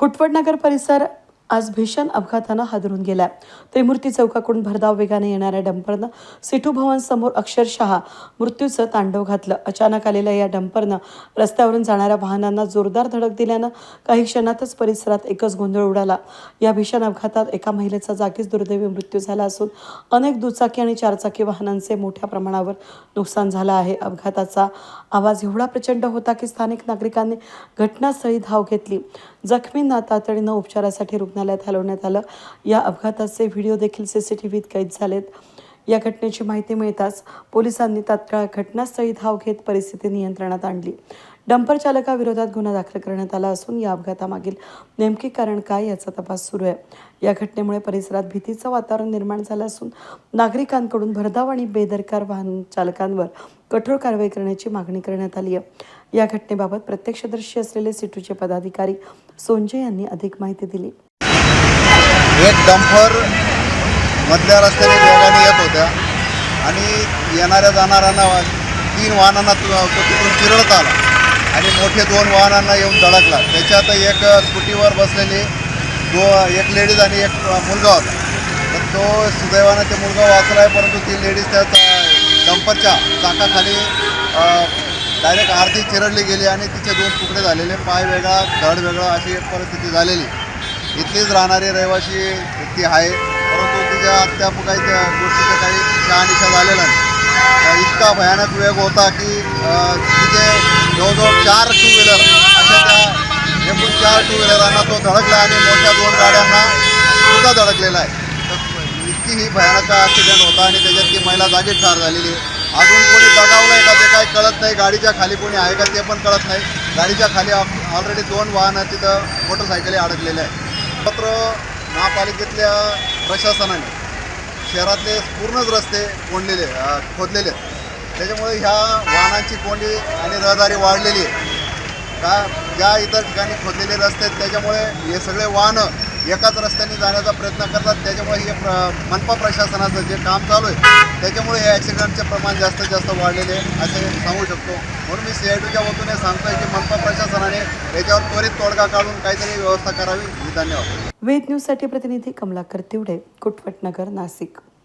खुटवडनगर परिसर आज भीषण अपघातानं हादरून गेलाय। त्रिमूर्ती चौकाकडून भरधाव वेगाने येणाऱ्या डंपरनं सिटू भवन समोर अक्षरशः मृत्यूचं तांडव घातलं। अचानक आलेल्या या डंपरनं रस्त्यावरून जाणाऱ्या वाहनांना जोरदार धडक दिल्यानं काही क्षणातच परिसरात एकच गोंधळ उडाला। या भीषण अपघातात एका महिलेचा जागीच दुर्दैवी मृत्यू झाला असून अनेक दुचाकी आणि चारचाकी वाहनांचे मोठ्या प्रमाणावर नुकसान झालं आहे। अपघाताचा आवाज एवढा प्रचंड होता की स्थानिक नागरिकांनी घटनास्थळी धाव घेतली। जखमींना तातडीनं उपचारासाठी रुग्णालयात हलवण्यात आलं। या अपघाताचे व्हिडिओ देखील सीसीटीव्हीत कैद झालेत। या घटनेची माहिती मिळताच पोलिसांनी तात्काळ घटनास्थळी धाव घेत परिस्थिती नियंत्रणात आणली। डंपर चालकाविरोधात गुन्हा दाखल करण्यात आला असून या अपघातामागील नेमके कारण काय याचा तपास सुरू आहे। या घटनेमुळे परिसरात भीतीचं वातावरण निर्माण झालं असून नागरिकांकडून भरधाव आणि बेदरकार वाहन चालकांवर कठोर कारवाई करण्याची मागणी करण्यात आली आहे। या घटनेबाबत प्रत्यक्षदर्शी असलेले सिटूचे पदाधिकारी सोंजे यांनी अधिक माहिती दिली। एक डंपर मधल्या रस्त्याने वेगाने येत होत्या आणि येणाऱ्या जाणाऱ्यांना 3 वाहनांना तिथून चिरडत आला आणि मोठे 2 वाहनांना येऊन धडकला। त्याच्यात एक स्कूटीवर बसलेली एक लेडीज आणि एक मुलगा होता। तर तो सुदैवाने ते मुलगा वाचला आहे, परंतु ती लेडीज त्या डंपरच्या चाकाखाली डायरेक्ट आरती चिरडली गेली आणि तिचे 2 तुकडे झालेले, पाय वेगळा धड वेगळा अशी एक परिस्थिती झालेली। इथलीच राहणारी रहिवासी व्यक्ती आहे, परंतु तिच्या अद्याप काही त्या गोष्टीचं काही शहानिशा झालेला नाही। इतका भयानक वेग होता की तिथे जवळजवळ 4 टू व्हीलर अशा त्या एकूण 4 टू व्हीलरांना तो धडकला आणि मोठ्या 2 गाड्यांना सुद्धा धडकलेला आहे। तर इतकी ही भयानक ॲक्सिडेंट होता आणि त्याच्यात ती महिला जागीच ठार झालेली आहे। अजून कोणी दगावलं आहे का ते काही कळत नाही, गाडीच्या खाली कोणी आहे का ते पण कळत नाही। गाडीच्या खाली ऑलरेडी 2 वाहनं तिथं मोटरसायकली अडकलेल्या आहेत। मात्र महापालिकेतल्या प्रशासनाने शहरातले पूर्णच रस्ते खोदलेले आहेत। त्याच्यामुळे ह्या वाहनांची कोंडी आणि रहदारी वाढलेली आहे। ज्या इतर ठिकाणी खोदलेले रस्ते आहेत त्याच्यामुळे हे सगळे वाहनं एकाच रस्त्याने जाण्याचा प्रयत्न करतात। त्याच्यामुळे हे मनपा प्रशासनाचं जे काम चालू आहे त्याच्यामुळे हे ॲक्सिडेंटचे प्रमाण जास्तीत जास्त वाढलेले आहे असे सांगू शकतो। म्हणून मी CIDच्या वतीने सांगतो आहे की मनपा प्रशासनाने याच्यावर त्वरित तोडगा काढून काहीतरी व्यवस्था करावी। धन्यवाद। वेद न्यूजसाठी प्रतिनिधी कमलाकर तिवडे, खुटवडनगर, नाशिक।